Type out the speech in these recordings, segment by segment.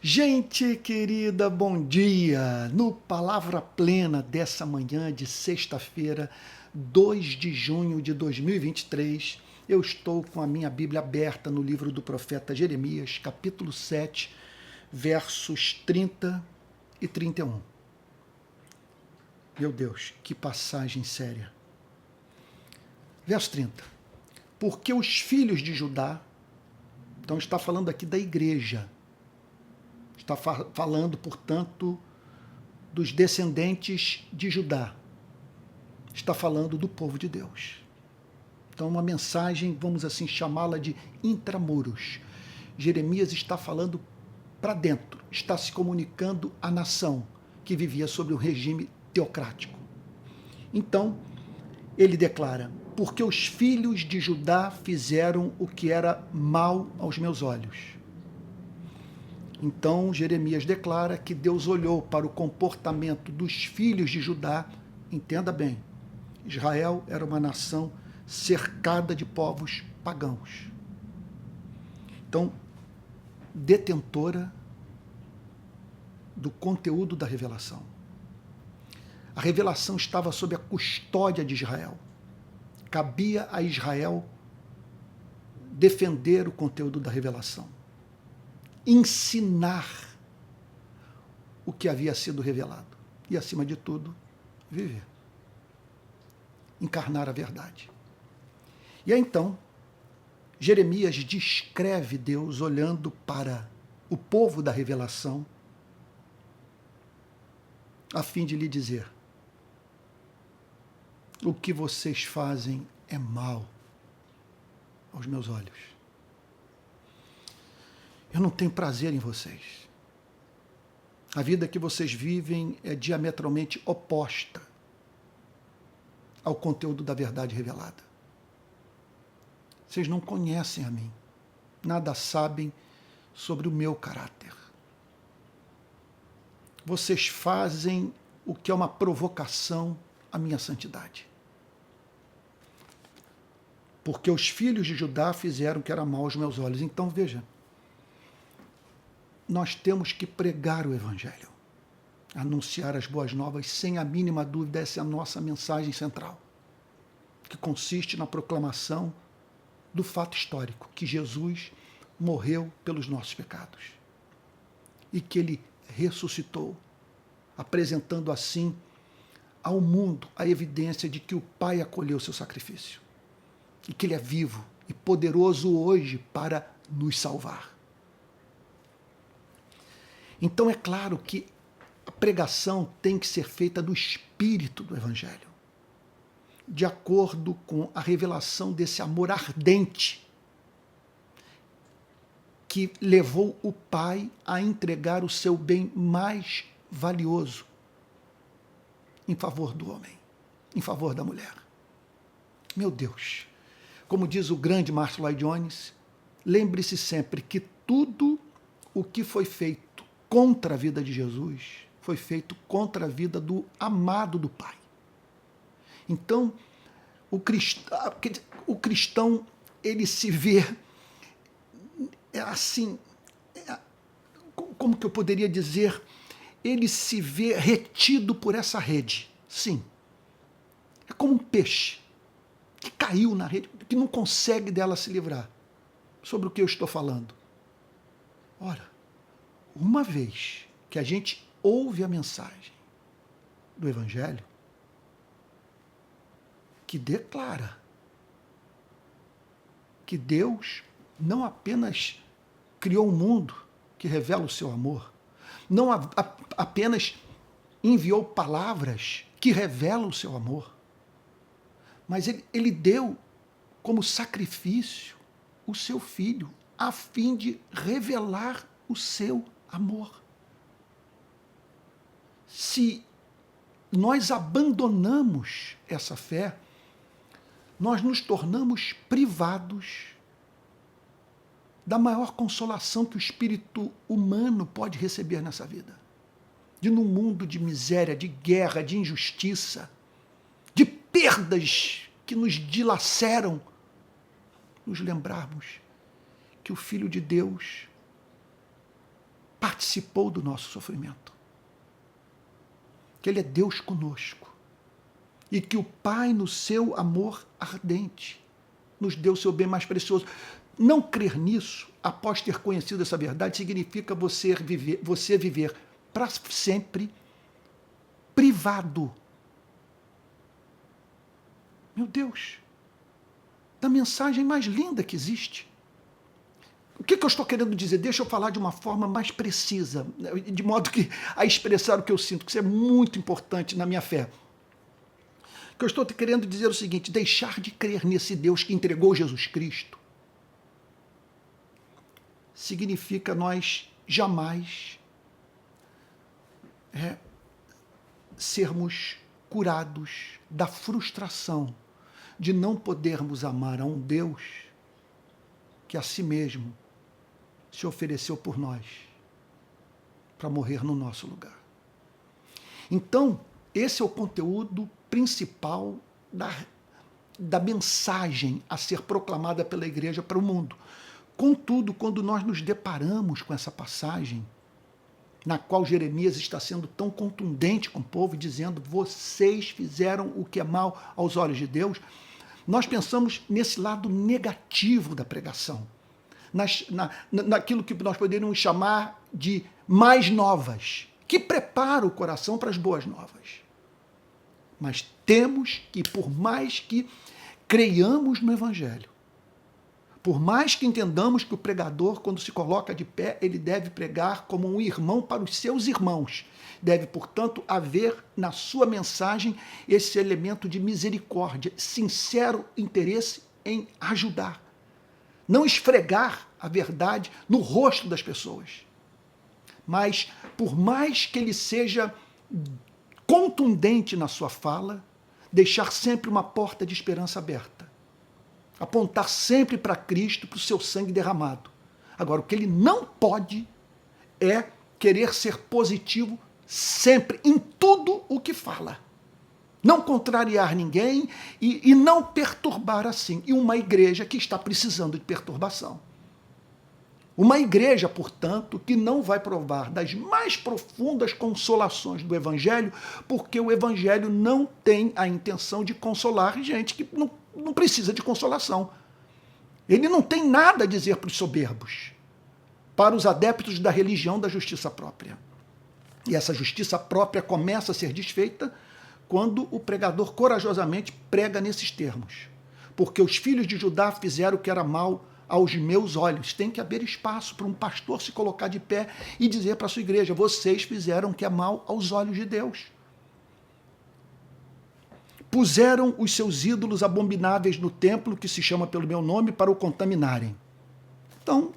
Gente querida, bom dia! No Palavra Plena dessa manhã de sexta-feira, 2 de junho de 2023, eu estou com a minha Bíblia aberta no livro do profeta Jeremias, capítulo 7, versos 30 e 31. Meu Deus, que passagem séria. Verso 30. Porque os filhos de Judá, então está falando aqui da igreja, está falando, portanto, dos descendentes de Judá. Está falando do povo de Deus. Então, uma mensagem, vamos assim chamá-la de intramuros. Jeremias está falando para dentro, está se comunicando à nação que vivia sob o regime teocrático. Então, ele declara: porque os filhos de Judá fizeram o que era mal aos meus olhos. Então, Jeremias declara que Deus olhou para o comportamento dos filhos de Judá. Entenda bem, Israel era uma nação cercada de povos pagãos. Então, detentora do conteúdo da revelação. A revelação estava sob a custódia de Israel. Cabia a Israel defender o conteúdo da revelação, ensinar o que havia sido revelado e, acima de tudo, viver, encarnar a verdade. E aí, então, Jeremias descreve Deus olhando para o povo da revelação a fim de lhe dizer: o que vocês fazem é mal aos meus olhos. Eu não tenho prazer em vocês. A vida que vocês vivem é diametralmente oposta ao conteúdo da verdade revelada. Vocês não conhecem a mim, nada sabem sobre o meu caráter. Vocês fazem o que é uma provocação à minha santidade. Porque os filhos de Judá fizeram o que era mal aos meus olhos. Então, veja, nós temos que pregar o Evangelho, anunciar as boas novas, sem a mínima dúvida. Essa é a nossa mensagem central, que consiste na proclamação do fato histórico, que Jesus morreu pelos nossos pecados e que ele ressuscitou, apresentando assim ao mundo a evidência de que o Pai acolheu seu sacrifício e que ele é vivo e poderoso hoje para nos salvar. Então é claro que a pregação tem que ser feita no espírito do Evangelho, de acordo com a revelação desse amor ardente que levou o Pai a entregar o seu bem mais valioso em favor do homem, em favor da mulher. Meu Deus, como diz o grande Martin Lloyd Jones, lembre-se sempre que tudo o que foi feito contra a vida de Jesus foi feito contra a vida do amado do Pai. Então, o cristão, ele se vê assim, como que eu poderia dizer, ele se vê retido por essa rede. Sim, é como um peixe que caiu na rede, que não consegue dela se livrar. Sobre o que eu estou falando? Ora, uma vez que a gente ouve a mensagem do Evangelho, que declara que Deus não apenas criou um mundo que revela o seu amor, não apenas enviou palavras que revelam o seu amor, mas ele deu como sacrifício o seu Filho, a fim de revelar o seu amor. Se nós abandonamos essa fé, nós nos tornamos privados da maior consolação que o espírito humano pode receber nessa vida. De num mundo de miséria, de guerra, de injustiça, de perdas que nos dilaceram, nos lembrarmos que o Filho de Deus participou do nosso sofrimento, que Ele é Deus conosco e que o Pai, no seu amor ardente, nos deu o seu bem mais precioso. Não crer nisso, após ter conhecido essa verdade, significa você viver para sempre privado. Meu Deus, da mensagem mais linda que existe. O que eu estou querendo dizer? Deixa eu falar de uma forma mais precisa, de modo que a expressar o que eu sinto, que isso é muito importante na minha fé. O que eu estou querendo dizer é o seguinte: deixar de crer nesse Deus que entregou Jesus Cristo significa nós jamais sermos curados da frustração de não podermos amar a um Deus que a si mesmo se ofereceu por nós para morrer no nosso lugar. Então, esse é o conteúdo principal da mensagem a ser proclamada pela igreja para o mundo. Contudo, quando nós nos deparamos com essa passagem, na qual Jeremias está sendo tão contundente com o povo, dizendo: vocês fizeram o que é mal aos olhos de Deus, nós pensamos nesse lado negativo da pregação, naquilo que nós poderíamos chamar de mais novas, que prepara o coração para as boas novas. Mas temos que, por mais que creiamos no Evangelho, por mais que entendamos que o pregador, quando se coloca de pé, ele deve pregar como um irmão para os seus irmãos. Deve, portanto, haver na sua mensagem esse elemento de misericórdia, sincero interesse em ajudar. Não esfregar a verdade no rosto das pessoas. Mas, por mais que ele seja contundente na sua fala, deixar sempre uma porta de esperança aberta. Apontar sempre para Cristo, para o seu sangue derramado. Agora, o que ele não pode é querer ser positivo sempre, em tudo o que fala. Não contrariar ninguém e não perturbar assim. E uma igreja que está precisando de perturbação. Uma igreja, portanto, que não vai provar das mais profundas consolações do Evangelho, porque o Evangelho não tem a intenção de consolar gente que não precisa de consolação. Ele não tem nada a dizer para os soberbos, para os adeptos da religião da justiça própria. E essa justiça própria começa a ser desfeita quando o pregador corajosamente prega nesses termos. Porque os filhos de Judá fizeram o que era mal aos meus olhos. Tem que haver espaço para um pastor se colocar de pé e dizer para a sua igreja: vocês fizeram o que é mal aos olhos de Deus. Puseram os seus ídolos abomináveis no templo, que se chama pelo meu nome, para o contaminarem. Então,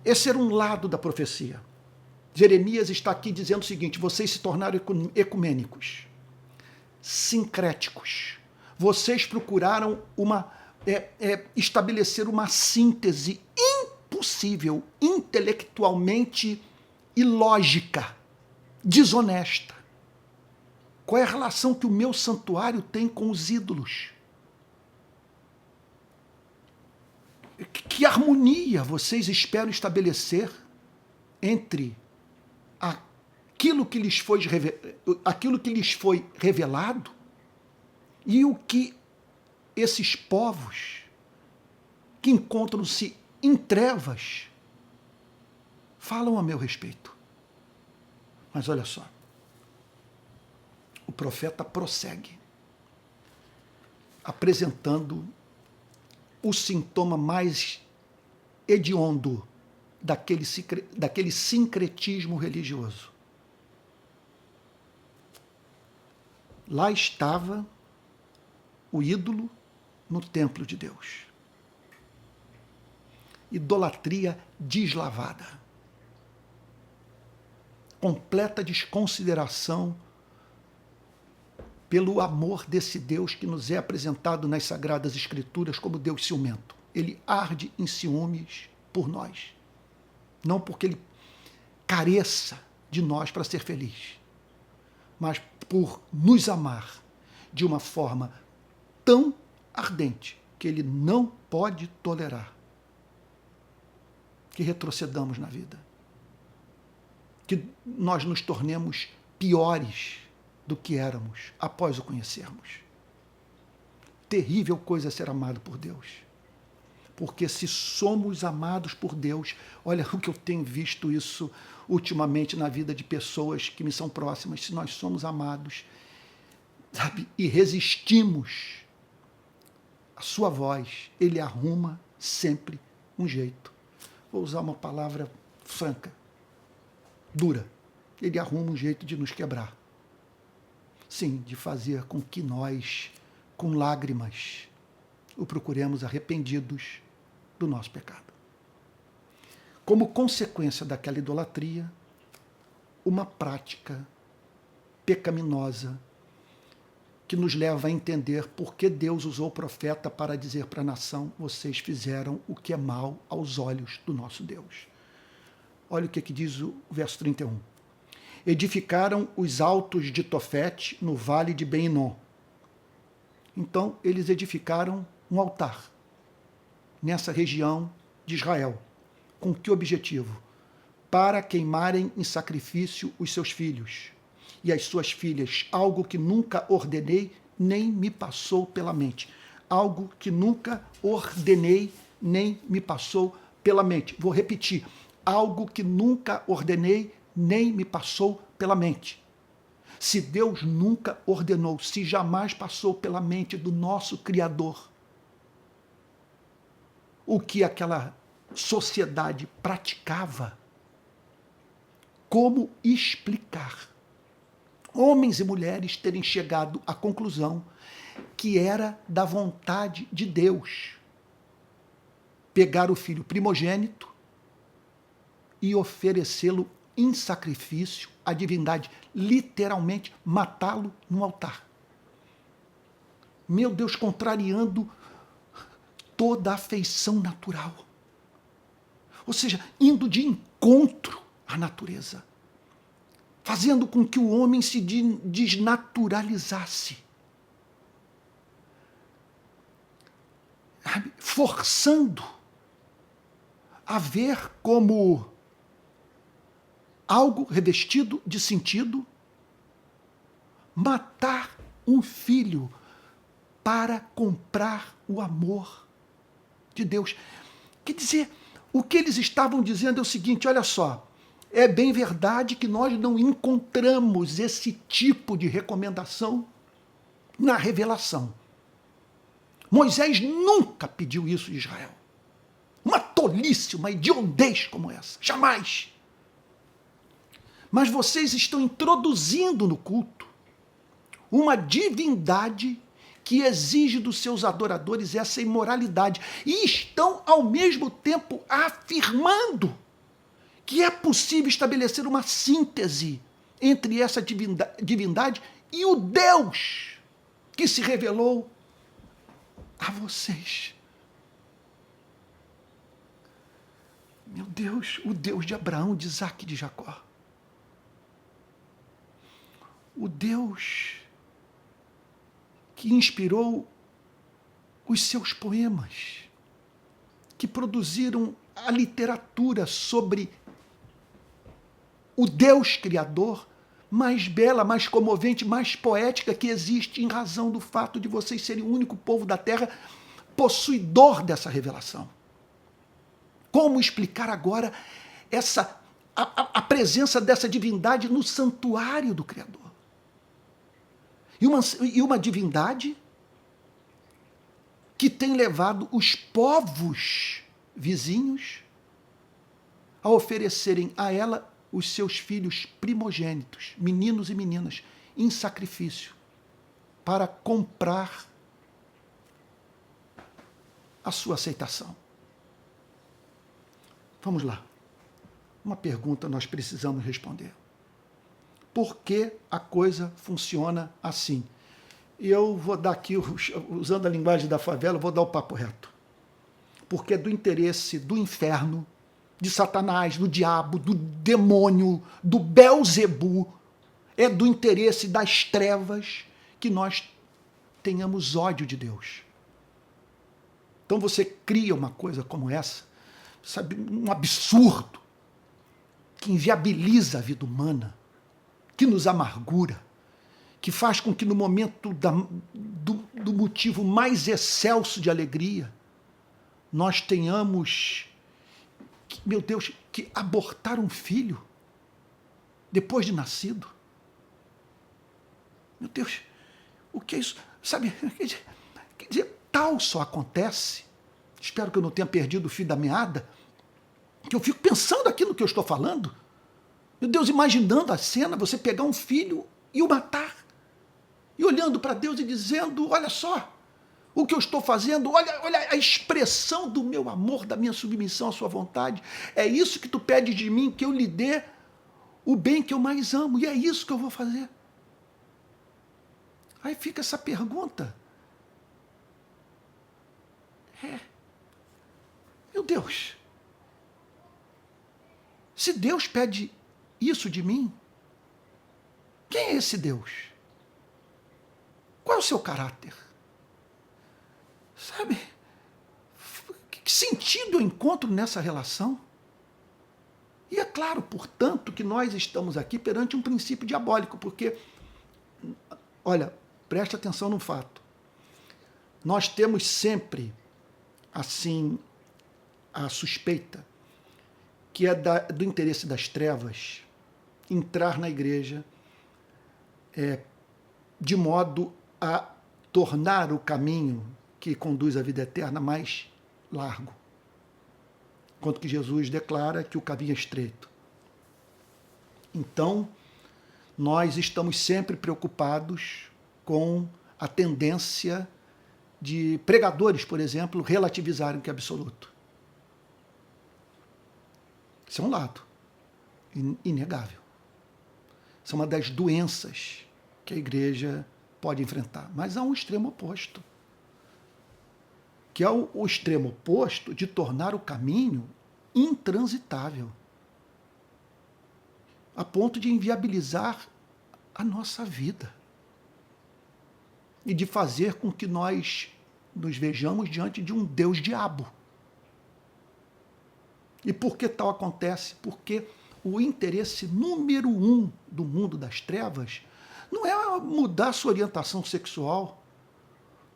esse era um lado da profecia. Jeremias está aqui dizendo o seguinte: vocês se tornaram ecumênicos, sincréticos. Vocês procuraram estabelecer uma síntese impossível, intelectualmente ilógica, desonesta. Qual é a relação que o meu santuário tem com os ídolos? Que harmonia vocês esperam estabelecer entre aquilo que lhes foi revelado e o que esses povos que encontram-se em trevas falam a meu respeito. Mas olha só, o profeta prossegue, apresentando o sintoma mais hediondo daquele sincretismo religioso. Lá estava o ídolo no templo de Deus. Idolatria deslavada. Completa desconsideração pelo amor desse Deus que nos é apresentado nas Sagradas Escrituras como Deus ciumento. Ele arde em ciúmes por nós. Não porque ele careça de nós para ser feliz, mas por nos amar de uma forma tão ardente que ele não pode tolerar que retrocedamos na vida. que nós nos tornemos piores do que éramos após o conhecermos. Terrível coisa é ser amado por Deus. Porque se somos amados por Deus, olha o que eu tenho visto isso ultimamente na vida de pessoas que me são próximas, se nós somos amados, sabe, e resistimos à sua voz, ele arruma sempre um jeito. Vou usar uma palavra franca, dura. Ele arruma um jeito de nos quebrar. Sim, de fazer com que nós, com lágrimas, o procuremos arrependidos do nosso pecado. Como consequência daquela idolatria, uma prática pecaminosa que nos leva a entender por que Deus usou o profeta para dizer para a nação: vocês fizeram o que é mal aos olhos do nosso Deus. Olha o que diz o verso 31. Edificaram os altos de Tofete no vale de Ben-Hinom. Então, eles edificaram um altar nessa região de Israel. Com que objetivo? Para queimarem em sacrifício os seus filhos e as suas filhas, algo que nunca ordenei, nem me passou pela mente. Algo que nunca ordenei, nem me passou pela mente. Vou repetir. Algo que nunca ordenei, nem me passou pela mente. Se Deus nunca ordenou, se jamais passou pela mente do nosso Criador, o que aquela sociedade praticava, como explicar homens e mulheres terem chegado à conclusão que era da vontade de Deus pegar o filho primogênito e oferecê-lo em sacrifício à divindade, literalmente matá-lo no altar? Meu Deus, contrariando toda a afeição natural. Ou seja, indo de encontro à natureza, fazendo com que o homem se desnaturalizasse, forçando a ver como algo revestido de sentido, matar um filho para comprar o amor de Deus. Quer dizer, o que eles estavam dizendo é o seguinte: olha só, é bem verdade que nós não encontramos esse tipo de recomendação na revelação. Moisés nunca pediu isso de Israel. Uma tolice, uma idiotez como essa, jamais. Mas vocês estão introduzindo no culto uma divindade que exige dos seus adoradores essa imoralidade e estão, ao mesmo tempo, afirmando que é possível estabelecer uma síntese entre essa divindade e o Deus que se revelou a vocês. Meu Deus, o Deus de Abraão, de Isaque e de Jacó. O Deus que inspirou os seus poemas, que produziram a literatura sobre o Deus Criador mais bela, mais comovente, mais poética que existe, em razão do fato de vocês serem o único povo da terra possuidor dessa revelação. Como explicar agora a presença dessa divindade no santuário do Criador? E uma divindade que tem levado os povos vizinhos a oferecerem a ela os seus filhos primogênitos, meninos e meninas, em sacrifício, para comprar a sua aceitação. Vamos lá. Uma pergunta nós precisamos responder. Por que a coisa funciona assim? E eu vou dar aqui, usando a linguagem da favela, eu vou dar o papo reto. Porque é do interesse do inferno, de Satanás, do diabo, do demônio, do Belzebu, é do interesse das trevas que nós tenhamos ódio de Deus. Então você cria uma coisa como essa, sabe, um absurdo, que inviabiliza a vida humana, que nos amargura, que faz com que no momento do motivo mais excelso de alegria, nós tenhamos, meu Deus, que abortar um filho depois de nascido. Meu Deus, o que é isso? Sabe, quer dizer, tal só acontece, espero que eu não tenha perdido o fio da meada, que eu fico pensando aqui no que eu estou falando. Meu Deus, imaginando a cena, você pegar um filho e o matar. E olhando para Deus e dizendo, olha só, o que eu estou fazendo, olha a expressão do meu amor, da minha submissão à sua vontade. É isso que tu pedes de mim, que eu lhe dê o bem que eu mais amo. E é isso que eu vou fazer. Aí fica essa pergunta. Meu Deus, se Deus pede isso de mim, quem é esse Deus? Qual é o seu caráter? Sabe? Que sentido eu encontro nessa relação? E é claro, portanto, que nós estamos aqui perante um princípio diabólico, porque, olha, preste atenção no fato. Nós temos sempre, assim, a suspeita que é do interesse das trevas entrar na igreja de modo a tornar o caminho que conduz à vida eterna mais largo. Enquanto que Jesus declara que o caminho é estreito. Então, nós estamos sempre preocupados com a tendência de pregadores, por exemplo, relativizarem o que é absoluto. Isso é um lado inegável. Isso é uma das doenças que a igreja pode enfrentar. Mas há um extremo oposto, que é o extremo oposto de tornar o caminho intransitável, a ponto de inviabilizar a nossa vida e de fazer com que nós nos vejamos diante de um Deus-diabo. E por que tal acontece? Porque o interesse número 1 do mundo das trevas não é mudar sua orientação sexual,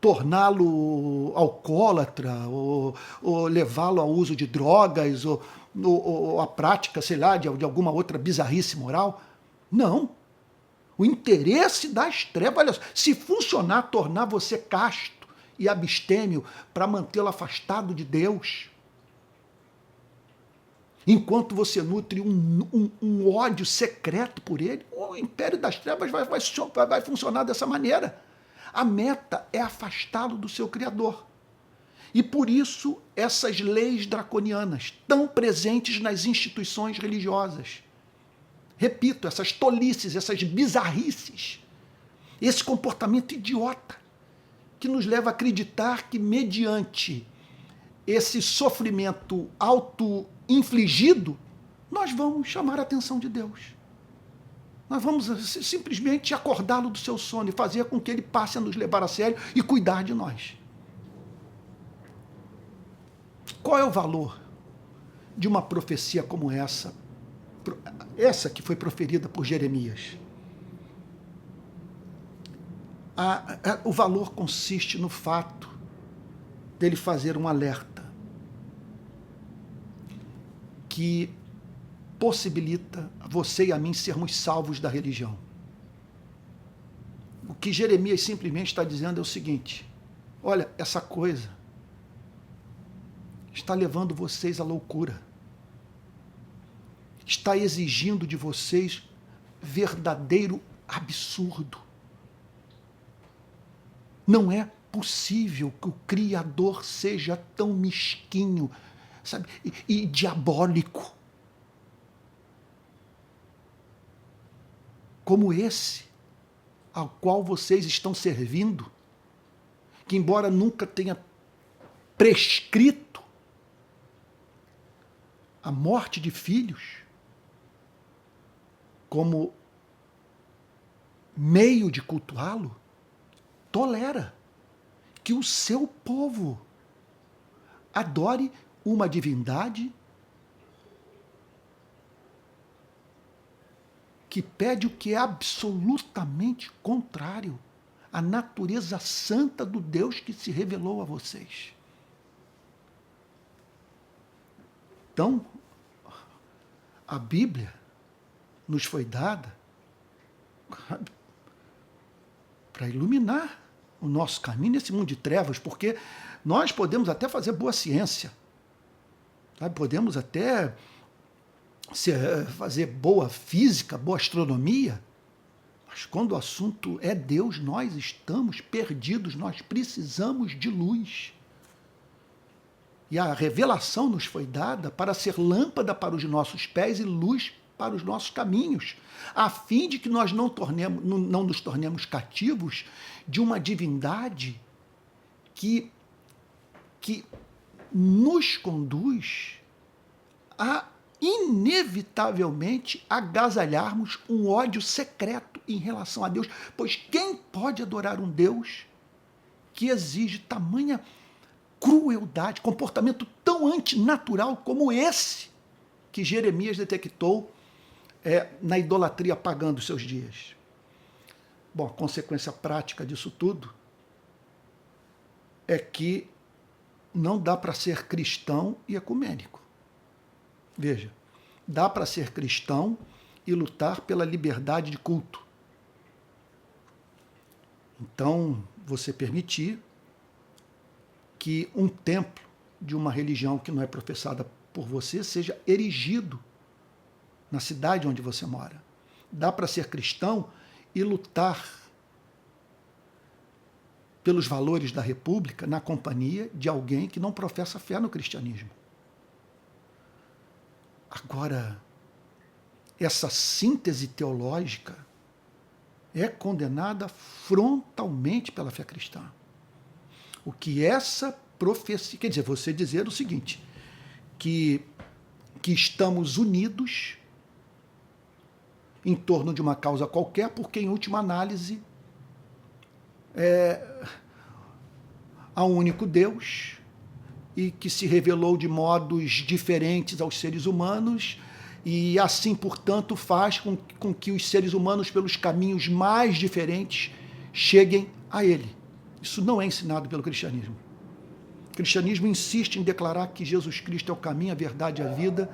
torná-lo alcoólatra, ou levá-lo ao uso de drogas, ou a prática, sei lá, de alguma outra bizarrice moral. Não. O interesse das trevas, olha, se funcionar, tornar você casto e abstêmio para mantê-lo afastado de Deus, enquanto você nutre um ódio secreto por ele, o império das trevas vai funcionar dessa maneira. A meta é afastá-lo do seu Criador. E por isso essas leis draconianas, tão presentes nas instituições religiosas. Repito, essas tolices, essas bizarrices, esse comportamento idiota que nos leva a acreditar que mediante esse sofrimento auto-infligido, nós vamos chamar a atenção de Deus. Nós vamos simplesmente acordá-lo do seu sono e fazer com que ele passe a nos levar a sério e cuidar de nós. Qual é o valor de uma profecia como essa que foi proferida por Jeremias? O valor consiste no fato dele fazer um alerta que possibilita você e a mim sermos salvos da religião. O que Jeremias simplesmente está dizendo é o seguinte: olha, essa coisa está levando vocês à loucura. Está exigindo de vocês verdadeiro absurdo. Não é possível que o Criador seja tão mesquinho, sabe, e diabólico como esse ao qual vocês estão servindo, que embora nunca tenha prescrito a morte de filhos como meio de cultuá-lo, tolera que o seu povo adore uma divindade que pede o que é absolutamente contrário à natureza santa do Deus que se revelou a vocês. Então, a Bíblia nos foi dada para iluminar o nosso caminho nesse mundo de trevas, porque nós podemos até fazer boa ciência, sabe? Podemos até fazer boa física, boa astronomia, mas quando o assunto é Deus, nós estamos perdidos, nós precisamos de luz. E a revelação nos foi dada para ser lâmpada para os nossos pés e luz para os nossos caminhos, a fim de que nós não nos tornemos cativos de uma divindade que nos conduz a inevitavelmente agasalharmos um ódio secreto em relação a Deus, pois quem pode adorar um Deus que exige tamanha crueldade, comportamento tão antinatural como esse que Jeremias detectou na idolatria pagã dos seus dias? Bom, a consequência prática disso tudo é que não dá para ser cristão e ecumênico. Veja, dá para ser cristão e lutar pela liberdade de culto. Então, você permitir que um templo de uma religião que não é professada por você seja erigido na cidade onde você mora. Dá para ser cristão e lutar pelos valores da República na companhia de alguém que não professa fé no cristianismo. Agora, essa síntese teológica é condenada frontalmente pela fé cristã. O que essa profecia, quer dizer, você dizer o seguinte, que estamos unidos em torno de uma causa qualquer, porque em última análise há um único Deus e que se revelou de modos diferentes aos seres humanos e assim, portanto, faz com que os seres humanos, pelos caminhos mais diferentes, cheguem a Ele. Isso não é ensinado pelo cristianismo. O cristianismo insiste em declarar que Jesus Cristo é o caminho, a verdade e a vida,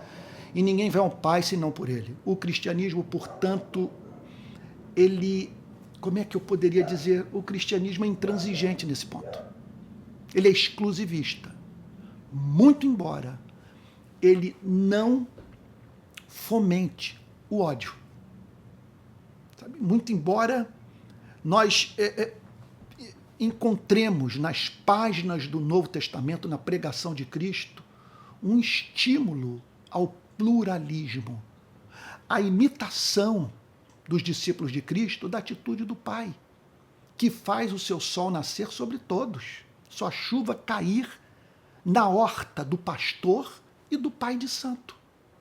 e ninguém vai ao Pai senão por Ele. O cristianismo, portanto, como é que eu poderia dizer? O cristianismo é intransigente nesse ponto. Ele é exclusivista. Muito embora ele não fomente o ódio. Sabe? Muito embora nós encontremos nas páginas do Novo Testamento, na pregação de Cristo, um estímulo ao pluralismo, a imitação dos discípulos de Cristo da atitude do Pai, que faz o seu sol nascer sobre todos, sua chuva cair na horta do pastor e do pai de santo,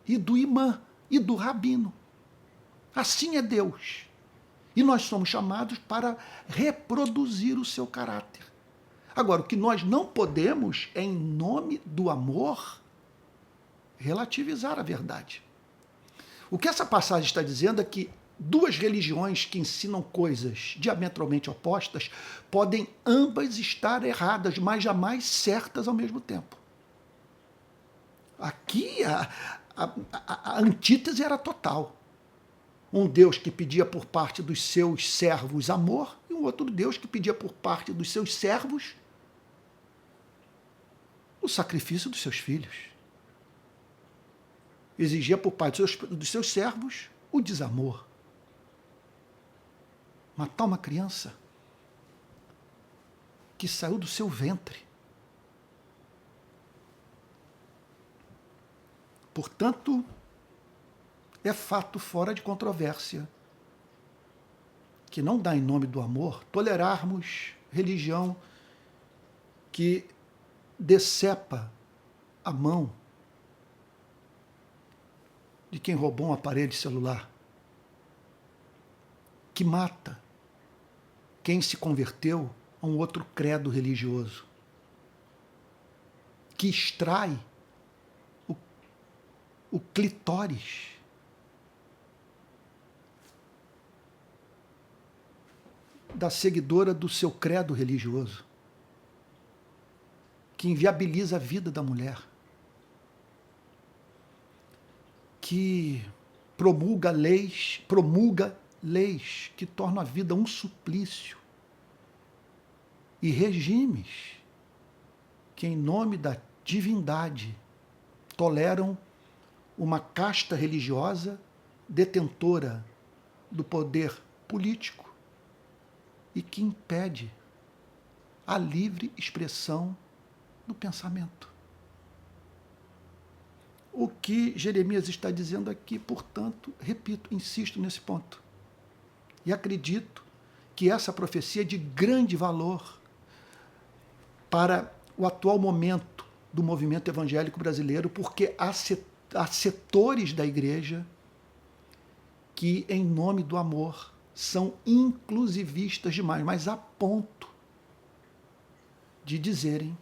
e do imã, e do rabino. Assim é Deus. E nós somos chamados para reproduzir o seu caráter. Agora, o que nós não podemos é, em nome do amor, relativizar a verdade. O que essa passagem está dizendo é que duas religiões que ensinam coisas diametralmente opostas podem ambas estar erradas, mas jamais certas ao mesmo tempo. Aqui a antítese era total. Um Deus que pedia por parte dos seus servos amor e um outro Deus que pedia por parte dos seus servos o sacrifício dos seus filhos. Exigia por parte dos seus servos o desamor. Matar uma criança que saiu do seu ventre. Portanto, é fato fora de controvérsia que não dá, em nome do amor, tolerarmos religião que decepa a mão de quem roubou um aparelho celular, que mata quem se converteu a um outro credo religioso, que extrai o clitóris da seguidora do seu credo religioso, que inviabiliza a vida da mulher, que promulga leis que tornam a vida um suplício, e regimes que, em nome da divindade, toleram uma casta religiosa detentora do poder político e que impede a livre expressão do pensamento. O que Jeremias está dizendo aqui, portanto, repito, insisto nesse ponto, e acredito que essa profecia é de grande valor para o atual momento do movimento evangélico brasileiro, porque há setores da igreja que, em nome do amor, são inclusivistas demais, mas a ponto de dizerem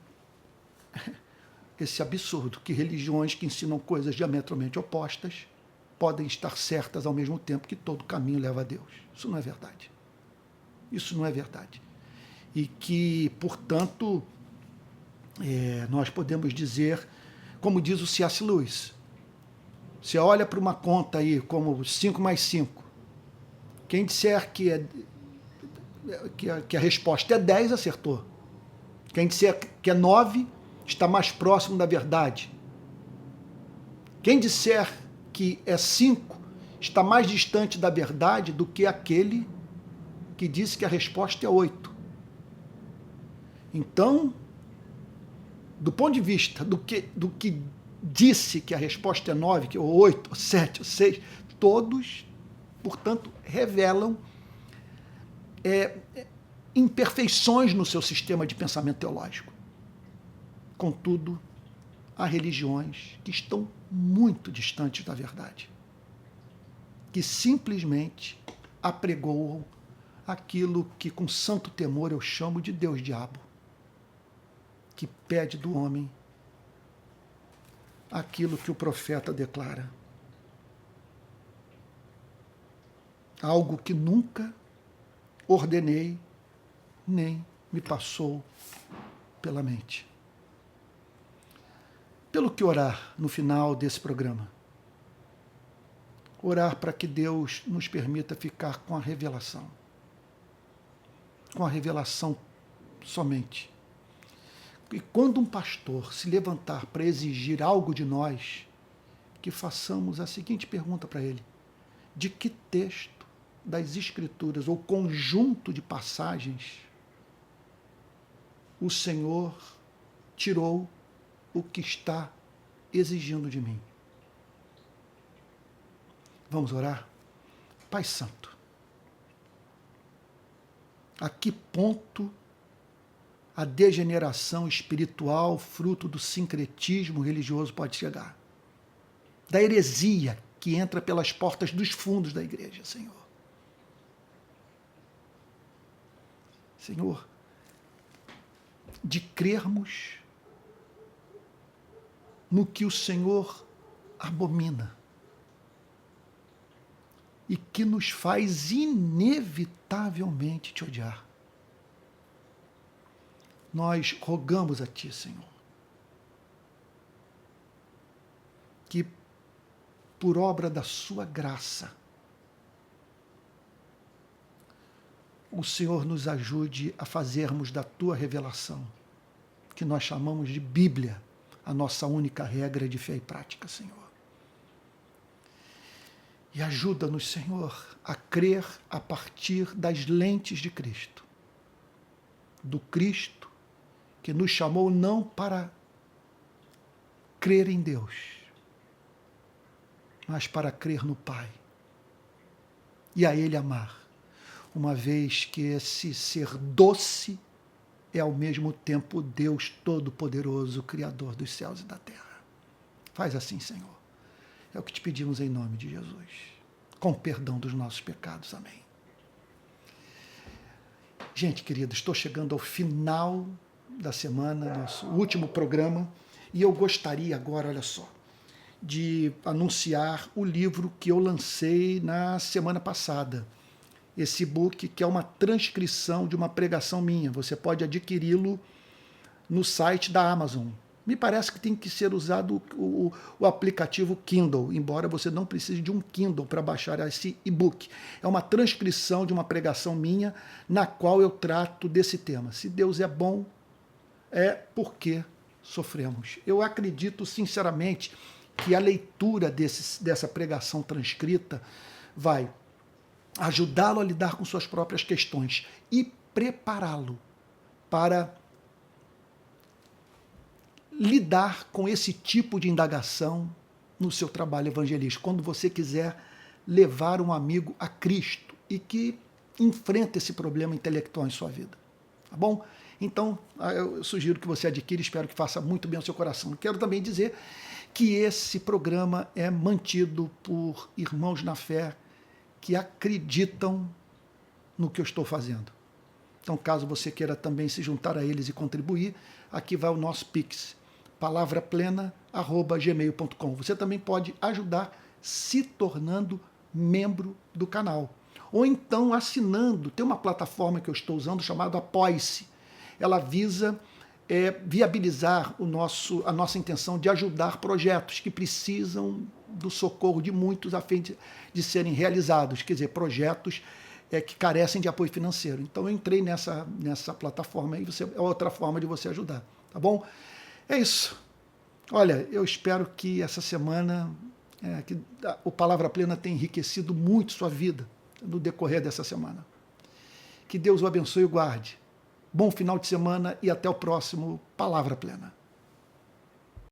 esse absurdo, que religiões que ensinam coisas diametralmente opostas podem estar certas ao mesmo tempo que todo caminho leva a Deus. Isso não é verdade. Isso não é verdade. E que, portanto, nós podemos dizer, como diz o C.S. Lewis, você olha para uma conta aí como 5 mais 5, quem disser que a resposta é 10, acertou. Quem disser que é 9, está mais próximo da verdade. Quem disser que é 5, está mais distante da verdade do que aquele que disse que a resposta é 8. Então, do ponto de vista do que disse que a resposta é 9, que é 8, 7, 6, todos, portanto, revelam imperfeições no seu sistema de pensamento teológico. Contudo, há religiões que estão muito distantes da verdade, que simplesmente apregoam aquilo que, com santo temor, eu chamo de Deus-diabo, que pede do homem aquilo que o profeta declara. Algo que nunca ordenei, nem me passou pela mente. Pelo que orar no final desse programa? Orar para que Deus nos permita ficar com a revelação. Com a revelação somente. E quando um pastor se levantar para exigir algo de nós, que façamos a seguinte pergunta para ele: de que texto das Escrituras ou conjunto de passagens o Senhor tirou o que está exigindo de mim? Vamos orar? Pai Santo, a que ponto a degeneração espiritual, fruto do sincretismo religioso, pode chegar? Da heresia que entra pelas portas dos fundos da igreja, Senhor. Senhor, de crermos no que o Senhor abomina e que nos faz inevitavelmente te odiar. Nós rogamos a Ti, Senhor, que por obra da Sua graça, o Senhor nos ajude a fazermos da Tua revelação, que nós chamamos de Bíblia, a nossa única regra de fé e prática, Senhor. E ajuda-nos, Senhor, a crer a partir das lentes de Cristo, do Cristo que nos chamou não para crer em Deus, mas para crer no Pai e a Ele amar, uma vez que esse ser doce é ao mesmo tempo Deus Todo-Poderoso, Criador dos céus e da terra. Faz assim, Senhor. É o que te pedimos em nome de Jesus, com perdão dos nossos pecados. Amém. Gente querida, estou chegando ao final da semana, nosso último programa, e eu gostaria agora, olha só, de anunciar o livro que eu lancei na semana passada, esse e-book, que é uma transcrição de uma pregação minha. Você pode adquiri-lo no site da Amazon. Me parece que tem que ser usado o aplicativo Kindle, embora você não precise de um Kindle para baixar esse e-book. É uma transcrição de uma pregação minha, na qual eu trato desse tema. Se Deus é bom, é porque sofremos. Eu acredito sinceramente que a leitura dessa pregação transcrita vai ajudá-lo a lidar com suas próprias questões e prepará-lo para lidar com esse tipo de indagação no seu trabalho evangelístico, quando você quiser levar um amigo a Cristo e que enfrenta esse problema intelectual em sua vida. Tá bom? Então, eu sugiro que você adquira, espero que faça muito bem ao seu coração. Quero também dizer que esse programa é mantido por irmãos na fé que acreditam no que eu estou fazendo. Então, caso você queira também se juntar a eles e contribuir, aqui vai o nosso Pix, palavraplena@gmail.com. Você também pode ajudar se tornando membro do canal. Ou então assinando, tem uma plataforma que eu estou usando chamada Apoie-se. Ela visa viabilizar a nossa intenção de ajudar projetos que precisam do socorro de muitos a fim de serem realizados, quer dizer, projetos que carecem de apoio financeiro. Então eu entrei nessa plataforma e é outra forma de você ajudar, tá bom? É isso. Olha, eu espero que essa semana que o Palavra Plena tenha enriquecido muito sua vida no decorrer dessa semana. Que Deus o abençoe e o guarde. Bom final de semana e até o próximo Palavra Plena.